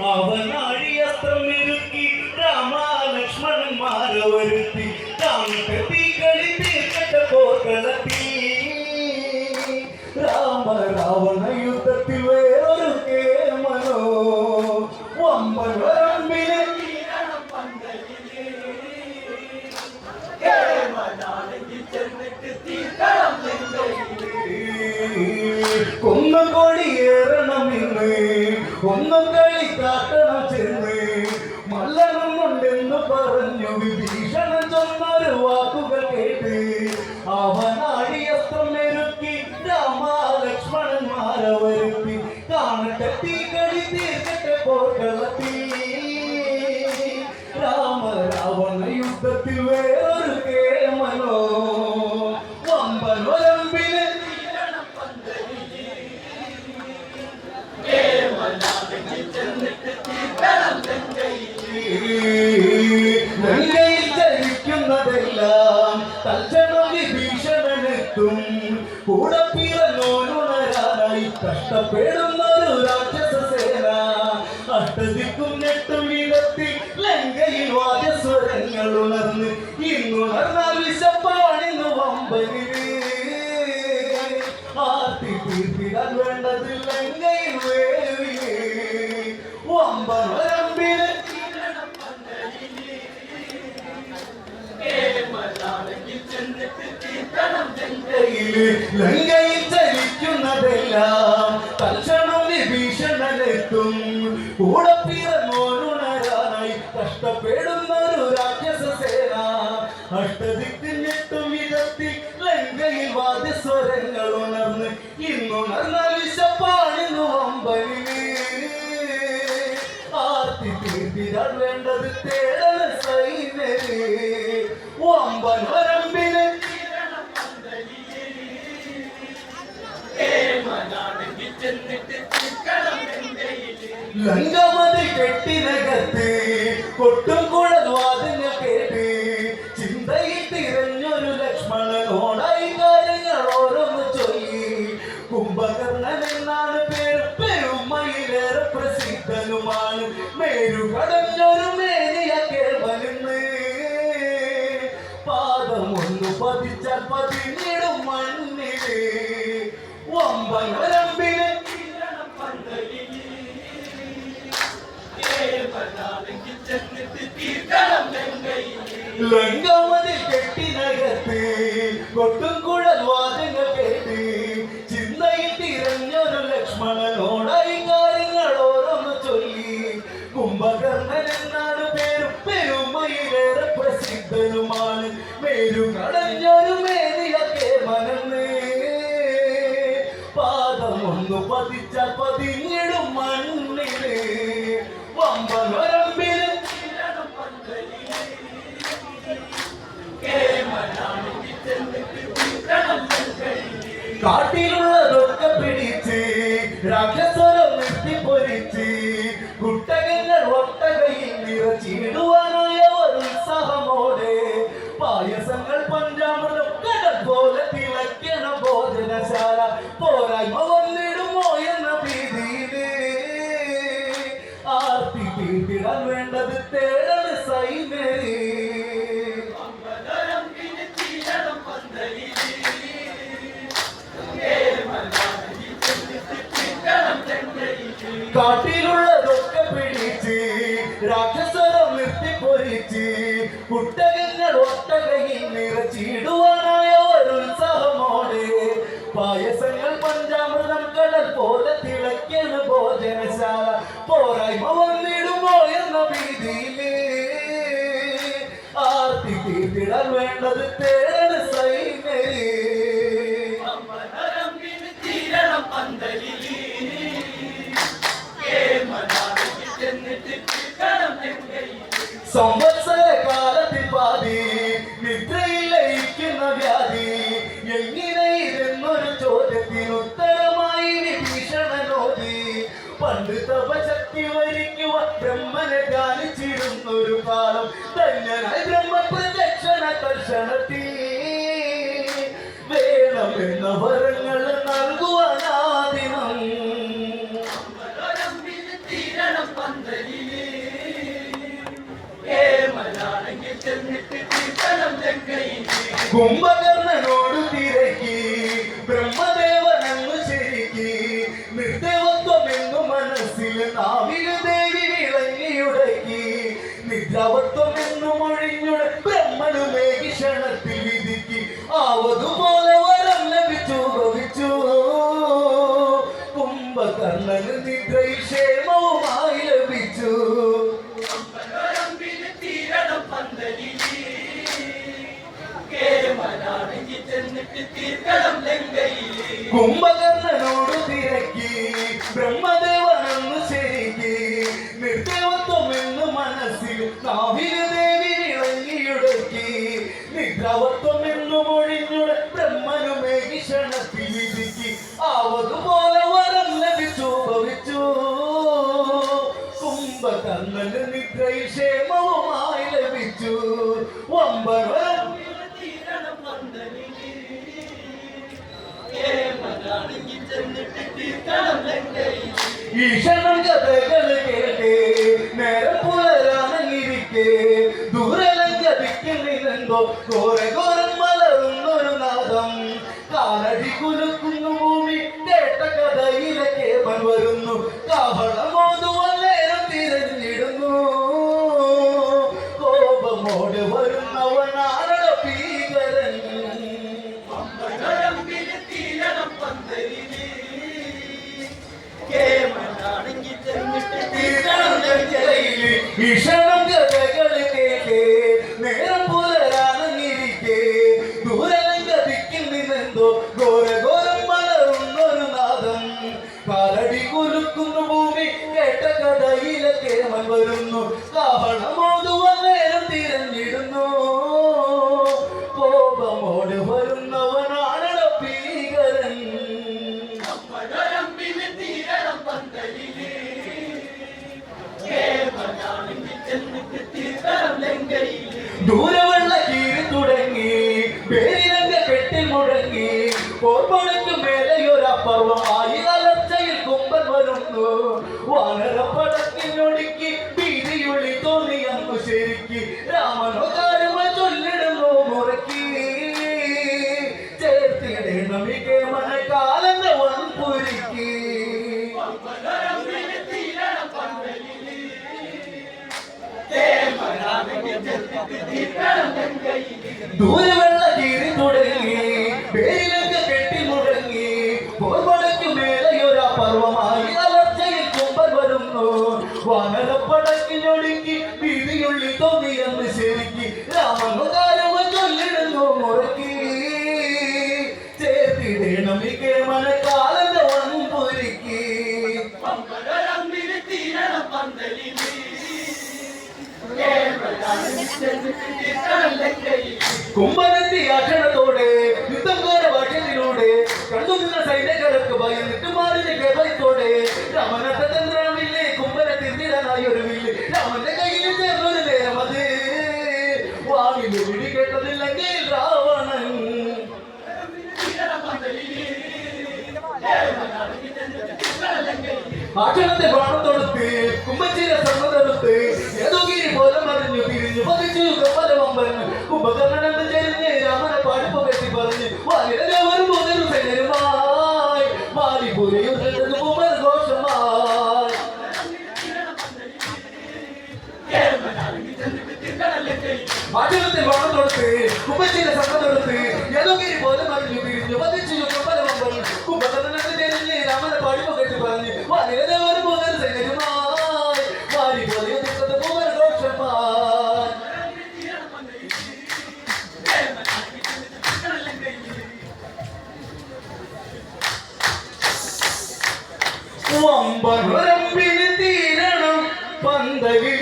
അവനാഴിയസ്ത്രം നിരുത്തി രാമലക്ഷ്മണന്മാരെ വരുത്തി രാമകത്തി കളി തീർക്കട്ട പോർക്കളത്തി രാമ രാവണ യുദ്ധത്തിൽ വേറൊരു കേമനോ വമ്പൻ വരമ്പിലെ കൊന്നും കൊടിയേറണം ഇന്ന് ഒന്നും കളി കാട്ടണം ചെന്ന് മല്ലനുമുണ്ടെന്ന് പറഞ്ഞു വിഭീഷണൻ ചൊന്നൊരു വാക്കുകൾ കേട്ട് അവനാഴിയസ്ത്രം മെരുക്കി രാമലക്ഷ്മണന്മാരെ വരുത്തി കാണട്ടെ തീ കളി തീർക്കട്ടെ പോർക്കളത്തി രാമ രാവണ യുദ്ധത്തിൽ വേറൊരു കേമനോ വമ്പൻ വരമ്പിലെ ലങ്കയിൽ ചരിക്കുന്നതെല്ലാം തൽക്ഷണം വിഭീഷണനെത്തും കൂടെ പിറന്നോനുണരാനായി കഷ്ടപ്പെടുന്നൊരു രാക്ഷസ സേന അഷ്ടദിക്കും ഞെട്ടും വിധത്തിൽ ലങ്കയിൽ വാദ്യസ്വരങ്ങൾ ഉണർന്ന് ഇന്നുണർന്നാൽ വിശപ്പാണിന്ന് വമ്പനിന് ആർത്തി തീർത്തിടാൻ വേണ്ടത് ലങ്കയിൽ വേവിന് വമ്പൻ വരമ്പിന് ലങ്കയിൽ ചലിക്കുന്നതെല്ലാം തൽക്ഷണം വിഭീഷണനെത്തും കൂടെ പിറന്നോനുണരാനായി കഷ്ടപ്പെടുന്നൊരു രാക്ഷസ സേന അഷ്ടദിക്കിഞ്ഞെട്ടും വിധത്തിൽ ലങ്കയിൽ വാദ്യസ്വരങ്ങൾ ഉണർന്ന് ഇന്നുണർന്ന വിശപ്പാണിന്നു വമ്പനിന് ആർത്തി തീർത്തിടാൻ വേണ്ടത് തേടന സൈന്യര് വമ്പൻ വരമ്പിന് ലങ്കമതിൽ കെട്ടിനകത്ത് കൊട്ടും കുഴൽ വാദങ്ങൾ കേട്ട് ചിന്തയിൽ തിരഞ്ഞൊരു ലക്ഷ്മണനോടായി കാര്യങ്ങൾ ഓരോന്ന് ചൊല്ലി കുംഭകർണൻ എന്നാണ് പേര് പെരുമയിലേറെ പ്രസിദ്ധനുമാണ് മേരു കടഞ്ഞൊരു മേനിയ കേൾവലിന്ന് പാദമൊന്നു പതിച്ചാൽ പതിഞ്ഞിടും മണ്ണില് വമ്പൻ വരമ്പിന് ലങ്കമതിൽ കെട്ടിനകത്ത് കൊട്ടും കുഴൽ വാദങ്ങൾ കേട്ട് ചിന്തയിൽ തിരഞ്ഞൊരു ലക്ഷ്മണനോടായി കാര്യങ്ങൾ ഓരോന്ന് ചൊല്ലി കുംഭകർണൻ എന്നാണ് പേരും പെരുമയിലേറെ പ്രസിദ്ധനുമാണ് മേരു കടഞ്ഞൊരു മേനിയൊക്കെ മനന്ന് പാദമൊന്നു പതിച്ചാൽ പതിഞ്ഞിടും മണ്ണില് വമ്പൻ വരമ്പില് കാട്ടിലുള്ളതൊക്കെ പിടിച്ച് രാക്ഷസരം നിർത്തിപ്പൊരിച്ച് കുട്ടകങ്ങൾ ഒട്ടകയിൽ നിറച്ചിടുവാനായ ഒരു ഉത്സാഹമോടെ പായസങ്ങൾ പഞ്ചാമൃതം കടൽ പോലെ തിളയ്ക്കണ ഭോജനശാല പോരായ്മ വന്നിടുമോ എന്ന ഭീതിയില് ആർത്തി തീർത്തിടാൻ വേണ്ടത് തേടൽ സൈന്യര് കാട്ടിലുള്ളതൊക്കെ പിടിച്ച് രാക്ഷസരം നിർത്തിപ്പൊരിച്ച് കുട്ടകങ്ങൾ ഒട്ടകയിൽ നിറച്ചിടുവാനായ ഒരു ഉത്സാഹമോടെ പായസങ്ങൾ പഞ്ചാമൃതം കടൽ പോലെ തിളയ്ക്കണ ഭോജനശാല പോരായ്മ വന്നിടുമോ എന്ന ഭീതിയില് ആർത്തി തീർത്തിടാൻ വേണ്ടത് തേടൽ സൈന്യര് സംവത്സര കാലത്തിൽ പാതി നിദ്രയിൽ ലയിക്കുന്ന വ്യാധി എങ്ങനെയിരുന്നൊരു ചോദ്യത്തിന് ഉത്തരമായി വിഭീഷണനോദി പണ്ട് തപശക്തി വരിക്കുവാൻ ബ്രഹ്മനെ ധ്യാനിച്ചിരുന്നൊരു കാലം ധന്യനായി ബ്രഹ്മപ്രദക്ഷിണ കർഷണത്തിൽ വേണമെന്ന വരങ്ങൾ നൽകുവാനാദിനം കുംഭകർണനോട് തിരക്കി ബ്രഹ്മദേവനെന്നു ശരിക്ക് നിർദേവത്വമെന്നു മനസ്സിൽ നാവിൽ ദേവി വിളങ്ങിയുടക്കി നിദ്രാവത്വമെന്നു മൊഴിഞ്ഞുട ബ്രഹ്മനുമേകി ക്ഷണത്തിൽ വിധിക്ക് ആവതുപോലെ വരം ലഭിച്ചു ഭവിച്ചു കുംഭകർണന് നിദ്രയിൽ ക്ഷേമവുമായി ലഭിച്ചു. കുംഭകർണനോട് തിരക്കി ബ്രഹ്മദേവനെന്നു ശരിക്ക് നിർദേവത്വമെന്നു മനസ്സിൽ നാവിൽ ദേവി വിളങ്ങിയുടക്കി നിദ്രാവത്വമെന്നു മൊഴിഞ്ഞുട ബ്രഹ്മനുമേകി ക്ഷണത്തിൽ വിധിക്ക് ആവതുപോലെ വരം ലഭിച്ചു ഭവിച്ചു കുംഭകർണന് നിദ്രയിൽ ക്ഷേമവുമായി ലഭിച്ചു. വമ്പരം ഈശ്വരൻ കഥകൾ കേട്ടേ നേരം പുലരാനങ്ങിരിക്കേ ദൂരലങ്കതിക്കുന്നെന്തോ ഘോരഘോരം മലർന്നൊരു നാദം കാലടി കുലുക്കുന്നു ഭൂമി കേട്ട കഥയിലെ കേവൻ വരുന്നു കാഹളമോതുവാൻ നേരം തിരഞ്ഞിടുന്നു കോപമോട് വരുന്നവനാണ ഭീകരൻ. ഈശ്വരം കഥകൾ കേട്ടേ നേരം പുലരാനങ്ങിരിക്കേ ദൂരലങ്കതിക്കുന്നെന്തോ ഘോരഘോരം മലർന്നൊരു നാദം കാലടി കുലുക്കുന്നു ഭൂമി കേട്ട കഥയിലെ കേമൻ വരുന്നു കാഹളമോതുവാൻ നേരം തിരഞ്ഞിടുന്നു കോപമോട് വരുന്നവനാണ് ഭീകരൻ. ദൂരവെള്ള കീറി തുടങ്ങി പേരിലങ്ക കെട്ടിൽ മുടങ്ങി പോർപ്പണയ്ക്ക് മേലെയൊരപ്പർവമായി അലർച്ചയിൽ കുമ്പൻ വരുന്നു വാനരപ്പടക്കിനൊടുക്കി ഭീതിയുള്ളി തോന്നിയന്നു ശരിക്ക് രാമനോ കാര്യമായി ചൊല്ലിടുന്നു മുറക്കി ചേർത്തിടണം ഈ കേമന കാലന്റെ വൻപുരിക്ക്. ദൂരവെള്ള കീറി തുടങ്ങി പേരിലൊക്കെ കെട്ടി മുടങ്ങി പോർപ്പടയ്ക്കു മേലെയൊരപ്പർവമായി അലർച്ചയിൽ കുമ്പൻ വരുന്നു വാനരപ്പടക്കിനൊടുക്കി ഭീതിയുള്ളി തോന്നിയെന്ന് ശരിക്ക് രാമനോ കാര്യമായി ചൊല്ലിടുന്നു മുറക്കി ചേർത്തിടണം ഈ കേമന കാലന്റെ വൻപുരിക്ക്. കുംഭനെത്തി ആക്ഷണത്തോടെ യുദ്ധംകാര ഭാഷ്യത്തിലൂടെ കണ്ടുനിന്ന സൈന്യക്കാർക്ക് ഭയന്നിട്ട് മാറിയ കേവലത്തോടെ രാമനത്തെ ചന്ദ്രനില്ലേ കുംഭനെ തിരിഞ്ഞിടാനായി ഒരു വില്ല് രാമന്റെ കയ്യിൽ ചേർന്നൊരു നേരം അത് വാണില് വിടി കേട്ടതില്ലെങ്കിൽ രാവണൻ ആക്ഷണത്തെ ബാണം തൊടുത്ത് കുംഭച്ചീരെ സ്വർണ്ണമെടുത്ത് ഏതോ ഗിരി പോലെ മറിഞ്ഞു തിരിഞ്ഞു പതിച്ചു കപ്പല വമ്പൻ കുംഭകർണനെന്ന് ചെരിഞ്ഞ് രാമനെ പാടിപ്പോ കെട്ടി പറഞ്ഞ് വാലിരവരും മുതൽ സൈന്യരുമായി മാലിപുരയുന്നത് ഘോഷമായി. ആക്ഷണത്തെ ബാണം തൊടുത്ത് കുംഭച്ചീരെ സ്വർണ്ണമെടുത്ത് ഏതോ ഗിരി പോലെ മറിഞ്ഞു തിരിഞ്ഞു പതിച്ചു കപ്പല വമ്പൻ കുംഭകർണനെന്ന് ചെരിഞ്ഞ് രാമനെ പാടിപ്പോ കെട്ടി പറഞ്ഞ് വാലിരവരും മുതൽ സൈന്യരുമായി മാലിപുരയുന്നത് ഘോഷമായി. വമ്പൻ തീരണം പന്തലി